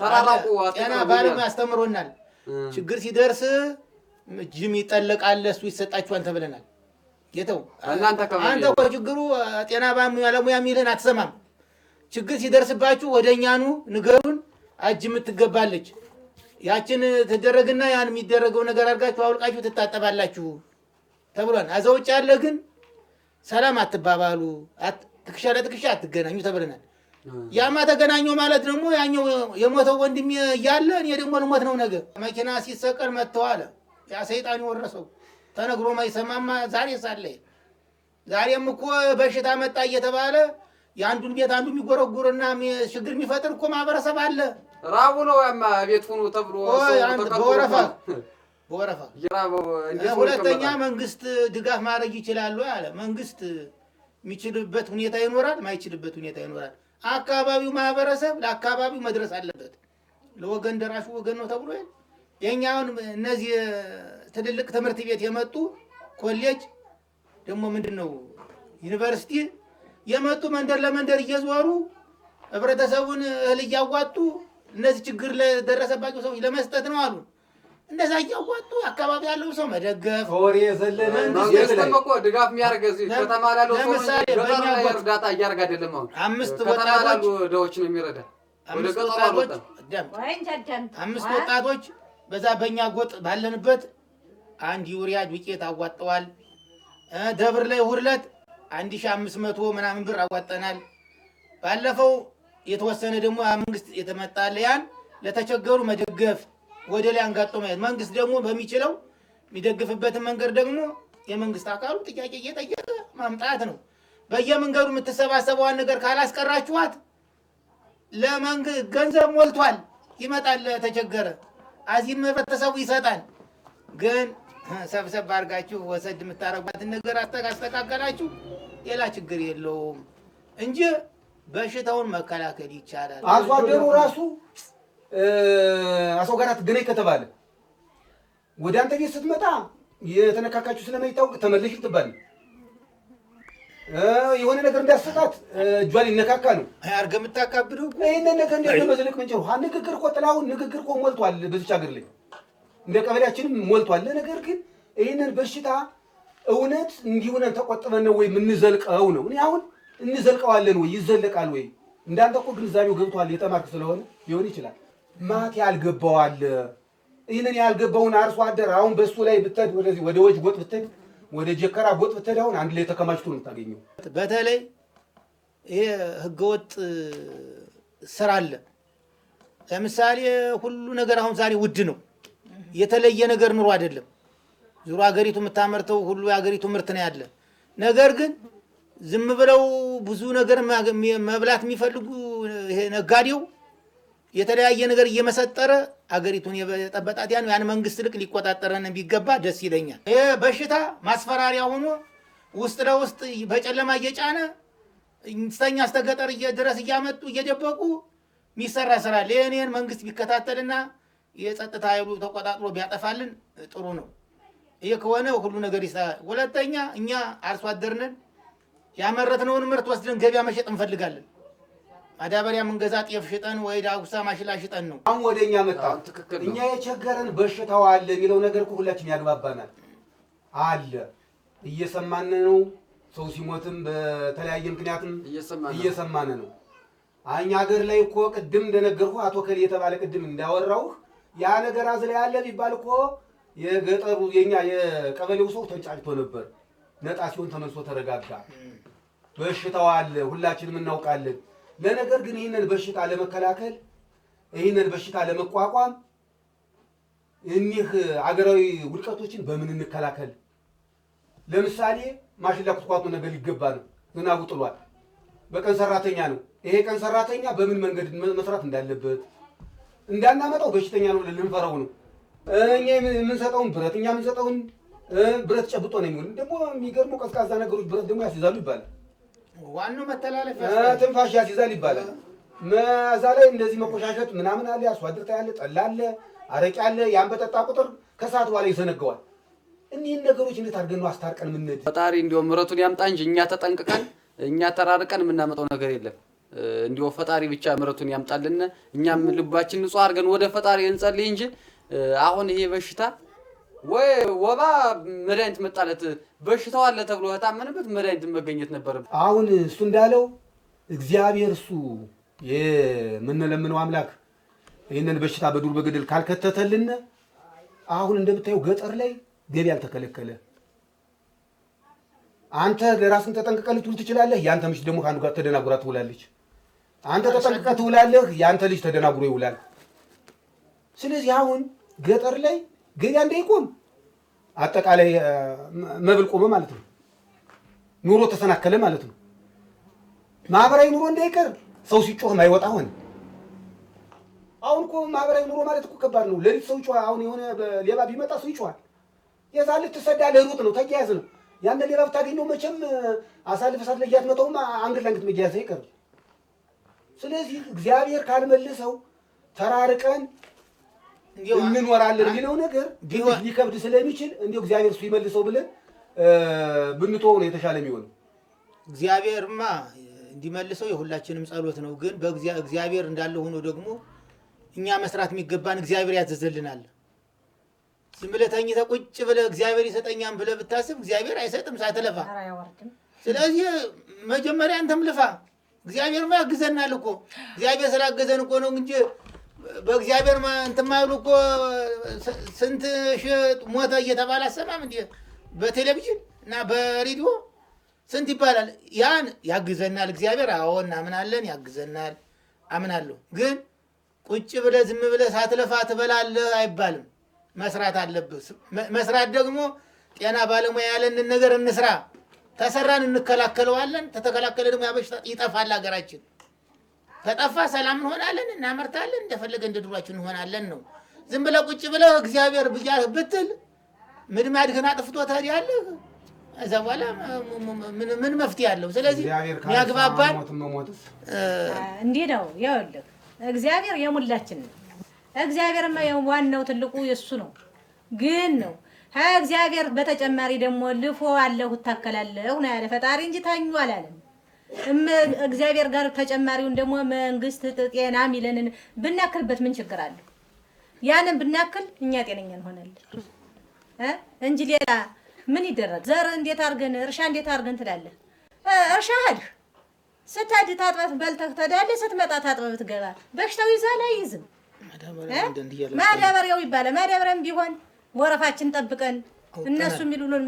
Speaker 6: ተራራቁ።
Speaker 2: ጤና ባለሙያ አስተምሮናል። ችግር ሲደርስ ጅም ይጠለቃል፣ እሱ ይሰጣችኋል ተብለናል። ጌታው አንተ እኮ ችግሩ ጤና ባለሙያ የሚልህን አትሰማም። ችግር ሲደርስባችሁ ወደኛኑ ንገሩን፣ አጅ የምትገባለች ያችን ትደረግና ያን የሚደረገው ነገር አድርጋችሁ አውልቃችሁ ትታጠባላችሁ ተብሏል። አዛ ውጭ ያለ ግን ሰላም አትባባሉ፣ ትከሻ ለትከሻ አትገናኙ ተብለናል። ያማ ተገናኘው ማለት ደግሞ ያኛው የሞተው ወንድም እያለ እኔ ደግሞ ልሞት ነው ነገር። መኪና ሲሰቀል መጥተዋል። ያ ሰይጣን ወረሰው ተነግሮ ማይሰማማ ዛሬ ሳለ ዛሬም እኮ በሽታ መጣ እየተባለ የአንዱን ቤት አንዱ የሚጎረጉርና ችግር የሚፈጥር እኮ ማህበረሰብ አለ።
Speaker 6: ራቡ ነው ያማ ቤት ሆኖ ተብሎ
Speaker 2: በወረፋ ሁለተኛ መንግስት ድጋፍ ማድረግ ይችላሉ አለ። መንግስት የሚችልበት ሁኔታ ይኖራል፣ ማይችልበት ሁኔታ ይኖራል። አካባቢው ማህበረሰብ ለአካባቢው መድረስ አለበት። ለወገን ደራሹ ወገን ነው ተብሎ የኛውን እነዚህ ትልልቅ ትምህርት ቤት የመጡ ኮሌጅ ደግሞ ምንድነው ዩኒቨርሲቲ የመጡ መንደር ለመንደር እየዞሩ ህብረተሰቡን እህል እያዋጡ እነዚህ ችግር ለደረሰባቸው ሰዎች ለመስጠት ነው አሉ። እንደዛ እያዋጡ አካባቢ ያለው ሰው መደገፍ
Speaker 4: ወሬ ዘለለ
Speaker 6: መንግስትም እኮ ድጋፍ የሚያደርግ ከተማ ላለው ሰው ገጠር ላይ እርዳታ እያደረገ አይደለም። አሁን 5 ወጣቶች ነው የሚረዳ ወደ ገጠር አልወጣም።
Speaker 2: 5 ወጣቶች በዛ በእኛ ጎጥ ባለንበት አንድ ዩሪያ ዱቄት አዋጠዋል። ደብር ላይ ሁለት 1500 ምናምን ብር አዋጠናል። ባለፈው የተወሰነ ደግሞ መንግስት የተመጣለ ያን ለተቸገሩ መደገፍ ወደ ላይ አንጋጦ ማለት መንግስት ደግሞ በሚችለው የሚደግፍበትን መንገድ ደግሞ የመንግስት አካሉ ጥያቄ እየጠየቀ ማምጣት ነው። በየመንገዱ የምትሰባሰበዋን ነገር ካላስቀራችኋት ለመንግስት ገንዘብ ሞልቷል፣ ይመጣል ለተቸገረ አዚም ህብረተሰቡ ይሰጣል። ግን ሰብሰብ አድርጋችሁ ወሰድ የምታረጓትን ነገር አስተካከላችሁ ሌላ ችግር የለውም እንጂ በሽታውን መከላከል ይቻላል።
Speaker 4: አርሶ አደሩ ራሱ አሰው ጋር አትገናኝ ከተባለ ወደ አንተ ቤት ስትመጣ የተነካካችሁ ስለማይታወቅ ተመለሽ ትባል። የሆነ ነገር እንዳሰጣት እጇ ሊነካካ ነው።
Speaker 2: አርገ የምታካብደው
Speaker 4: ይሄንን ነገር እንደ መዘለቅ ምንጭው ንግግር እኮ ጥላሁን ንግግር እኮ ሞልቷል በዚች ሀገር ላይ እንደ ቀበሌያችንም ሞልቷል። ነገር ግን ይሄንን በሽታ እውነት እንዲሆነን ተቆጥበን ነው ወይ የምንዘልቀው ነው? እኔ አሁን እንዘልቀዋለን ወይ ይዘለቃል ወይ? እንዳንተ እኮ ግንዛቤው ገብቷል የተማርክ ስለሆነ ሊሆን ይችላል። ማት ያልገባዋል። ይህንን ያልገባውን አርሶ አደር አሁን በሱ ላይ ብትሄድ ወደዚህ ወደ ወጅ ጎጥ ብትሄድ ወደ ጀከራ ጎጥ ብትሄድ አሁን አንድ ላይ ተከማችቶ ነው የምታገኘው።
Speaker 2: በተለይ ይሄ ህገወጥ ስራ አለ። ለምሳሌ ሁሉ ነገር አሁን ዛሬ ውድ ነው። የተለየ ነገር ኑሮ አይደለም። ዙሮ ሀገሪቱ የምታመርተው ሁሉ የሀገሪቱ ምርት ነው ያለ። ነገር ግን ዝም ብለው ብዙ ነገር መብላት የሚፈልጉ ይሄ ነጋዴው የተለያየ ነገር እየመሰጠረ አገሪቱን የጠበጣት ያን መንግስት ልቅ ሊቆጣጠረን ቢገባ ደስ ይለኛል። ይሄ በሽታ ማስፈራሪያ ሆኖ ውስጥ ለውስጥ በጨለማ እየጫነ ስተኛ እስከ ገጠር ድረስ እያመጡ እየደበቁ የሚሰራ ስራ አለ። ይሄን መንግስት ቢከታተልና የጸጥታ ኃይሉ ተቆጣጥሮ ቢያጠፋልን ጥሩ ነው። ይሄ ከሆነ ሁሉ ነገር ይስተካከላል። ሁለተኛ እኛ አርሶ አደር ነን። ያመረትነውን ምርት ወስደን ገበያ መሸጥ እንፈልጋለን። ማዳበሪያ መንገዛ ጤፍ ሽጠን ወይ ዳጉሳ ማሽላ ሽጠን ነው።
Speaker 4: አሁን ወደኛ መጣ። እኛ የቸገረን በሽታው አለ የሚለው ነገር እኮ ሁላችን ያግባባናል። አለ እየሰማን ነው። ሰው ሲሞትም በተለያየ ምክንያትም እየሰማን ነው። እኛ ሀገር ላይ እኮ ቅድም እንደነገርኩ አቶ ከሌ የተባለ ቅድም እንዳወራው ያ ነገር አዝላ ያለ ቢባል እኮ የገጠሩ የኛ የቀበሌው ሰው ተንጫጭቶ ነበር። ነጣ ሲሆን ተመልሶ ተረጋጋ። በሽታው አለ ሁላችንም እናውቃለን። ለነገር ግን ይህንን በሽታ ለመከላከል ይህንን በሽታ ለመቋቋም እኒህ አገራዊ ውድቀቶችን በምን እንከላከል? ለምሳሌ ማሽላ ኩትኳቱ ነገር ሊገባ ነው። ዝናቡ ጥሏል። በቀን ሰራተኛ ነው። ይሄ ቀን ሰራተኛ በምን መንገድ መስራት እንዳለበት እንዳናመጣው በሽተኛ ነው ልንፈራው ነው። እኛ የምንሰጠውን ብረት እኛ የምንሰጠውን ብረት ጨብጦ ነው የሚሆን። ደግሞ የሚገርመው ቀዝቃዛ ነገሮች ብረት ደግሞ ያስይዛሉ ይባላል።
Speaker 2: ዋናው መተላለፍ
Speaker 4: ትንፋሽ ያስይዛል ይባላል። እዛ ላይ እንደዚህ መቆሻሸት ምናምን አለ። አርሶ አደር ያለ ጠላ አለ፣ አረቄ አለ። ያን በጠጣ ቁጥር ከሰዓት በኋላ ይዘነገዋል። እኒህን ነገሮች እንዴት አድርገን ነው አስታርቀን የምንሄድ?
Speaker 6: ፈጣሪ እንዲያው ምሕረቱን ያምጣ እንጂ እኛ ተጠንቅቀን እኛ ተራርቀን የምናመጣው ነገር የለም። እንዲያው ፈጣሪ ብቻ ምሕረቱን ያምጣልን። እኛም ልባችን ንጹህ አድርገን ወደ ፈጣሪ እንጸልይ እንጂ አሁን ይሄ በሽታ ወይ ወባ መድኃኒት መጣለት በሽታው አለ ተብሎ ታመነበት መድኃኒት መገኘት ነበር።
Speaker 4: አሁን እሱ እንዳለው እግዚአብሔር እሱ የምንለምነው አምላክ ይህንን በሽታ በዱር በገደል ካልከተተልን አሁን እንደምታየው ገጠር ላይ ገበያ አልተከለከለ። አንተ ለራስን ተጠንቅቀህ ልትውል ትችላለህ። ያንተ ምሽት ደግሞ ከአንዱ ጋር ተደናጉራ ትውላለች። አንተ ተጠንቅቀህ ትውላለህ፣ ያንተ ልጅ ተደናጉሮ ይውላል። ስለዚህ አሁን ገጠር ላይ ገበያ እንዳይቆም አጠቃላይ መብል ቆመ ማለት ነው። ኑሮ ተሰናከለ ማለት ነው። ማህበራዊ ኑሮ እንዳይቀር ሰው ሲጮህ ማይወጣ ሆነ። አሁን እኮ ማህበራዊ ኑሮ ማለት እኮ ከባድ ነው። ለሊት ሰው ይጮህ። አሁን የሆነ ሌባ ቢመጣ ሰው ይጮሃል። የዛን ልት ትሰዳለህ፣ ሩጥ ነው፣ ተያያዝ ነው። ያን ሌባ ብታገኘው መቼም አሳልፈህ ሳትለያት መጣውማ አንገት ለአንገት መያያዝ አይቀርም። ስለዚህ እግዚአብሔር ካልመልሰው ተራርቀን እንኖራለን የሚለው ነገር ሊከብድ ስለሚችል እንዲሁ እግዚአብሔር እሱ ይመልሰው ብለን ብንተወው ነው የተሻለ የሚሆነው።
Speaker 2: እግዚአብሔርማ እንዲመልሰው የሁላችንም ጸሎት ነው። ግን እግዚአብሔር እንዳለ ሆኖ ደግሞ እኛ መስራት የሚገባን እግዚአብሔር ያዘዘልናል። ዝም ብለህ ተኝተህ ቁጭ ብለህ እግዚአብሔር ይሰጠኛል ብለህ ብታስብ እግዚአብሔር አይሰጥም ሳትለፋ። ስለዚህ መጀመሪያ አንተም ልፋ። እግዚአብሔርማ ያግዘናል እኮ። እግዚአብሔር ስላገዘን እኮ ነው እንጂ በእግዚአብሔር እንትን ማይሉ እኮ ስንት ሺህ ሞተ እየተባለ አሰማም እንዴ? በቴሌቪዥን እና በሬዲዮ ስንት ይባላል። ያን ያግዘናል እግዚአብሔር። አዎ እናምናለን፣ ያግዘናል፣ አምናለሁ። ግን ቁጭ ብለህ ዝም ብለህ ሳትለፋ ትበላለህ አይባልም። መስራት አለብህ። መስራት ደግሞ ጤና ባለሙያ ያለንን ነገር እንስራ። ተሰራን እንከላከለዋለን። ተተከላከለ ደግሞ ያበሽታ ይጠፋል ሀገራችን። ከጠፋ ሰላም እንሆናለን፣ እናመርታለን፣ እንደፈለገ እንደ ድሯችን እንሆናለን ነው። ዝም ብለህ ቁጭ ብለህ እግዚአብሔር ብያለህ ብትል ምድማድህን አጥፍቶ ትሄዳለህ። እዛ በኋላ ምን መፍትሄ አለው? ስለዚህ ያግባባን
Speaker 5: እንዲህ ነው። ይኸውልህ እግዚአብሔር የሙላችን ነው። እግዚአብሔርማ ዋናው ትልቁ የእሱ ነው። ግን ነው እግዚአብሔር በተጨማሪ ደግሞ ልፎ አለሁ ተከላለሁ ነው ያለ ፈጣሪ እንጂ ታኙ አላለም። እግዚአብሔር ጋር ተጨማሪውን ደግሞ መንግስት ጤና ሚለንን ብናክልበት ምን ችግር አለ? ያንን ብናክል እኛ ጤነኛ እንሆናለን እንጂ ሌላ ምን ይደረግ? ዘር እንዴት አርገን እርሻ እንዴት አርገን ትላለህ? እርሻ ሄድህ ስትሄድ ታጥበህ በልተህ ትሄዳለህ። ስትመጣ ታጥበህ ትገባ በሽታው ይዛል አይዝም? ማዳበሪያው ይባላል። ማዳበሪያም ቢሆን ወረፋችን ጠብቀን እነሱ የሚሉን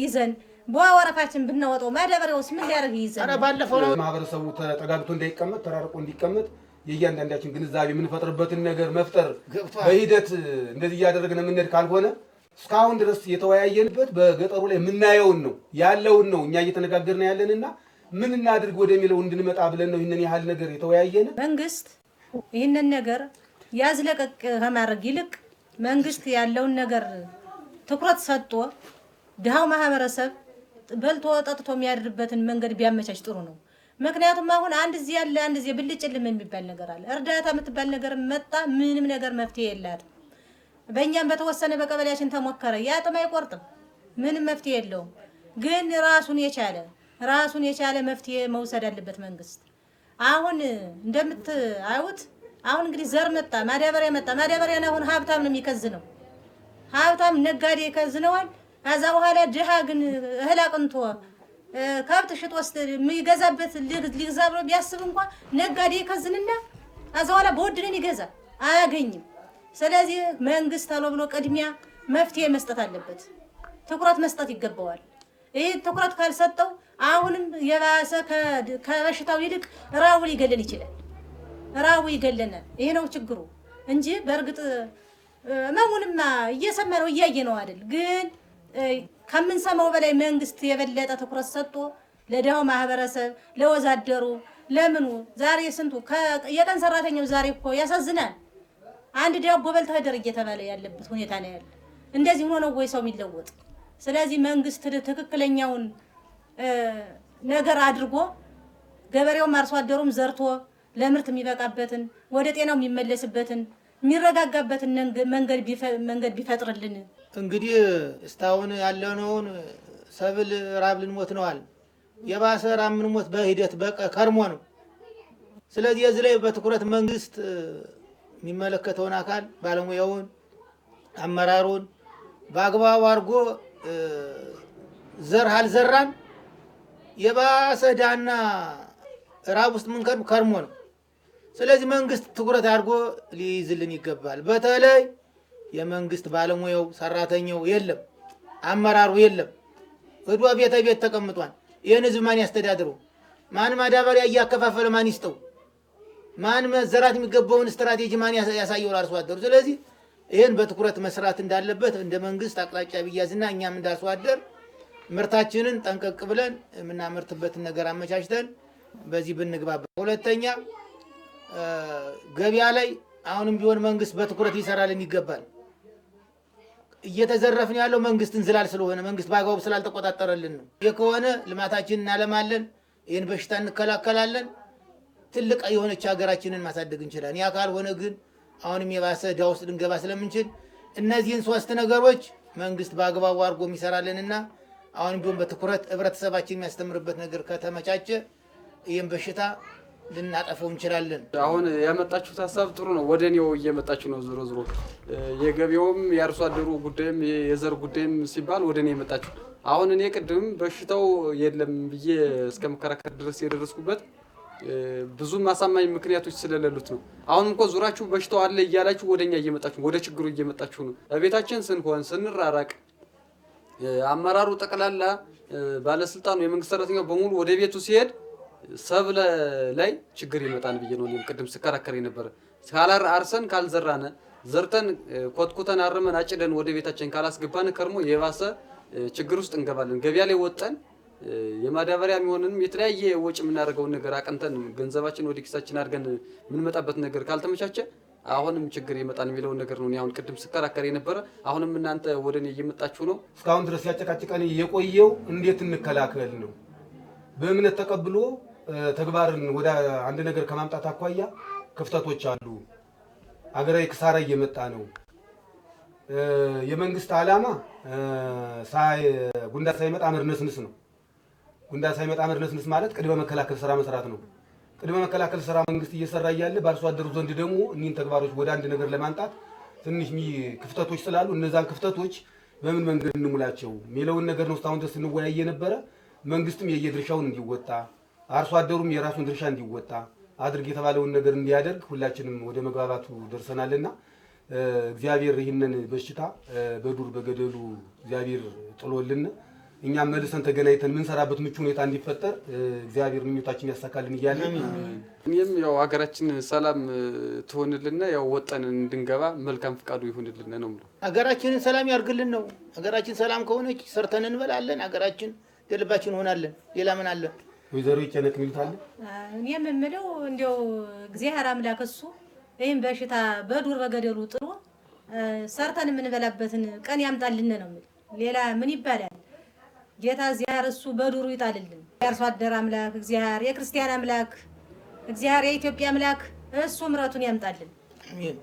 Speaker 5: ይዘን በወረፋችን ብናወጣው ማዳበሪያውስ ምን ሊያደርግ ይዘን?
Speaker 2: ኧረ ባለፈው
Speaker 4: ማህበረሰቡ ተጠጋግቶ እንዳይቀመጥ ተራርቆ እንዲቀመጥ የእያንዳንዳችን ግንዛቤ የምንፈጥርበትን ነገር መፍጠር በሂደት እንደዚህ እያደረግን የምንሄድ ካልሆነ እስካሁን ድረስ የተወያየንበት በገጠሩ ላይ የምናየውን ነው ያለውን ነው እኛ እየተነጋገርን ያለንና ምን እናድርግ ወደሚለው እንድንመጣ ብለን ነው ይሄንን ያህል ነገር የተወያየን።
Speaker 5: መንግስት ይሄንን ነገር ያዝለቀቅ ከማድረግ ይልቅ መንግስት ያለውን ነገር ትኩረት ሰጥቶ ድሃው ማህበረሰብ በልቶ ጠጥቶ የሚያድርበትን መንገድ ቢያመቻች ጥሩ ነው። ምክንያቱም አሁን አንድ እዚህ ያለ አንድ እዚህ ብልጭልም የሚባል ነገር አለ። እርዳታ የምትባል ነገር መጣ ምንም ነገር መፍትሄ የላትም። በእኛም በተወሰነ በቀበሌያችን ተሞከረ። ያ ጥም አይቆርጥም፣ ምንም መፍትሄ የለውም። ግን ራሱን የቻለ መፍትሄ መውሰድ አለበት መንግስት። አሁን እንደምታዩት አሁን እንግዲህ ዘር መጣ፣ ማዳበሪያ መጣ። ማዳበሪያን አሁን ሀብታም ነው የሚከዝነው፣ ሀብታም ነጋዴ ይከዝነዋል። ከዛ በኋላ ድሃ ግን እህል አቅንቶ ከብት ሽጦ ወስድ የሚገዛበት ሊገዛ ብሎ ቢያስብ እንኳን ነጋዴ ይከዝንና ከዛ በኋላ በወድነን ይገዛ አያገኝም። ስለዚህ መንግስት አለው ብሎ ቅድሚያ መፍትሄ መስጠት አለበት፣ ትኩረት መስጠት ይገባዋል። ይሄ ትኩረት ካልሰጠው አሁንም የባሰ ከበሽታው ይልቅ ራቡ ሊገለን ይችላል። ራቡ ይገለናል። ይሄ ነው ችግሩ እንጂ በእርግጥ መሙንማ እየሰማነው እያየ ነው አይደል? ግን ከምንሰማው በላይ መንግስት የበለጠ ትኩረት ሰጥቶ ለደሃው ማህበረሰብ ለወዛደሩ ለምኑ ዛሬ ስንቱ የቀን ሰራተኛው ዛሬ እኮ ያሳዝናል። አንድ ዳቦ በልተህ ደር እየተባለ ያለበት ሁኔታ ነው ያለ። እንደዚህ ሆኖ ነው ወይ ሰው የሚለወጥ? ስለዚህ መንግስት ትክክለኛውን ነገር አድርጎ ገበሬውም አርሶ አደሩም ዘርቶ ለምርት የሚበቃበትን ወደ ጤናው የሚመለስበትን የሚረጋጋበትን መንገድ ቢፈጥርልን። እንግዲህ
Speaker 2: እስካሁን ያለነውን ሰብል ራብ ልንሞት ነዋል። የባሰ ራብ ምንሞት በሂደት ከርሞ ነው። ስለዚህ እዚህ ላይ በትኩረት መንግስት የሚመለከተውን አካል ባለሙያውን አመራሩን በአግባቡ አድርጎ ዘር አልዘራን የባሰ ዳና ራብ ውስጥ ምን ከርሞ ነው። ስለዚህ መንግስት ትኩረት አድርጎ ሊይዝልን ይገባል። በተለይ የመንግስት ባለሙያው ሰራተኛው የለም፣ አመራሩ የለም። ወዷ ቤት ተቀምጧል። ይህን ህዝብ ማን ያስተዳድረው? ማን ማዳበሪያ እያከፋፈለ ማን ይስጠው? ማን መዘራት የሚገባውን ስትራቴጂ ማን ያሳየው ለአርሶ አደሩ? ስለዚህ ይህን በትኩረት መስራት እንዳለበት እንደ መንግስት አቅጣጫ ቢያዝና እኛም እንዳርሶ አደር ምርታችንን ጠንቀቅ ብለን የምናመርትበትን ነገር አመቻችተን በዚህ ብንግባባ። ሁለተኛ ገበያ ላይ አሁንም ቢሆን መንግስት በትኩረት ይሰራልን ይገባል። እየተዘረፍን ያለው መንግስትን ዝላል ስለሆነ መንግስት በአግባቡ ስላልተቆጣጠረልን ነው። ይህ ከሆነ ልማታችንን እናለማለን፣ ይህን በሽታ እንከላከላለን፣ ትልቅ የሆነች ሀገራችንን ማሳደግ እንችላለን። ያ ካልሆነ ግን አሁንም የባሰ ዕዳ ውስጥ ልንገባ ስለምንችል እነዚህን ሶስት ነገሮች መንግስት በአግባቡ አድርጎ የሚሰራልንና አሁንም ቢሆን በትኩረት ህብረተሰባችን የሚያስተምርበት ነገር ከተመቻቸ ይህን በሽታ ልናጠፈው እንችላለን።
Speaker 6: አሁን ያመጣችሁት ሀሳብ ጥሩ ነው። ወደ እኔው እየመጣችሁ ነው። ዞሮ ዞሮ የገበያውም የአርሶ አደሩ ጉዳይም የዘር ጉዳይም ሲባል ወደ እኔ የመጣችሁ። አሁን እኔ ቅድም በሽታው የለም ብዬ እስከመከራከር ድረስ የደረስኩበት ብዙ ማሳማኝ ምክንያቶች ስለሌሉት ነው። አሁን እንኳን ዙራችሁ በሽታው አለ እያላችሁ ወደኛ እየመጣችሁ ወደ ችግሩ እየመጣችሁ ነው። በቤታችን ስንሆን ስንራራቅ አመራሩ ጠቅላላ ባለስልጣኑ የመንግስት ሰራተኛው በሙሉ ወደ ቤቱ ሲሄድ ሰብለ ላይ ችግር ይመጣል ብዬ ነው ቅድም ስከራከር የነበረ። አርሰን ካልዘራነ ዘርተን ኮትኩተን አርመን አጭደን ወደ ቤታችን ካላስገባን ከርሞ የባሰ ችግር ውስጥ እንገባለን። ገበያ ላይ ወጣን የማዳበሪያ የሚሆንንም የተለያየ ወጪ የምናደርገውን ነገር አቀንተን ገንዘባችን ወደ ኪሳችን አድርገን የምንመጣበት ነገር ካልተመቻቸ አሁንም ችግር ይመጣል የሚለውን ነገር ነው አሁን ቅድም ስከራከር የነበረ። አሁንም እናንተ ወደ እኔ እየመጣችሁ ነው።
Speaker 4: እስካሁን ድረስ ያጨቃጨቀን የቆየው እንዴት እንከላከል ነው። በእምነት ተቀብሎ ተግባርን ወደ አንድ ነገር ከማምጣት አኳያ ክፍተቶች አሉ። አገራዊ ክሳራ እየመጣ ነው። የመንግስት ዓላማ ጉንዳን ሳይመጣ መርነስንስ ነው። ጉንዳን ሳይመጣ መርነስንስ ማለት ቅድመ መከላከል ስራ መስራት ነው። ቅድመ መከላከል ስራ መንግስት እየሰራ እያለ በአርሶ አደሩ ዘንድ ደግሞ እኒህን ተግባሮች ወደ አንድ ነገር ለማንጣት ትንሽ ክፍተቶች ስላሉ እነዛን ክፍተቶች በምን መንገድ እንሙላቸው የሚለውን ነገር ነው እስካሁን ድረስ እንወያይ የነበረ። መንግስትም የየድርሻውን እንዲወጣ፣ አርሶ አደሩም የራሱን ድርሻ እንዲወጣ አድርግ የተባለውን ነገር እንዲያደርግ ሁላችንም ወደ መግባባቱ ደርሰናልና እግዚአብሔር ይህንን በሽታ በዱር በገደሉ እግዚአብሔር ጥሎልን እኛም መልሰን ተገናኝተን የምንሰራበት ምቹ ሁኔታ እንዲፈጠር እግዚአብሔር ምኞታችን ያሳካልን እያለን
Speaker 6: እኔም ያው ሀገራችን ሰላም ትሆንልና ያው ወጣን እንድንገባ መልካም ፍቃዱ ይሁንልን ነው የምለው።
Speaker 2: ሀገራችንን ሰላም ያርግልን ነው። ሀገራችን ሰላም ከሆነች ሰርተን እንበላለን። ሀገራችን ደልባችን ሆናለን። ሌላ ምን አለ?
Speaker 4: ወይዘሮ ይጨነቅ ሚልታለ
Speaker 5: እኔም የምለው እንደው እግዚአብሔር አምላክ እሱ ይህን በሽታ በዱር በገደሉ ጥሎ ሰርተን የምንበላበትን ቀን ያምጣልን ነው የምል። ሌላ ምን ይባላል? ጌታ እግዚአብሔር እሱ በዱሩ ይጣልልን። የአርሶ አደር አምላክ እግዚአብሔር፣ የክርስቲያን አምላክ እግዚአብሔር፣ የኢትዮጵያ አምላክ እሱ ምሕረቱን ያምጣልን።
Speaker 2: አሜን።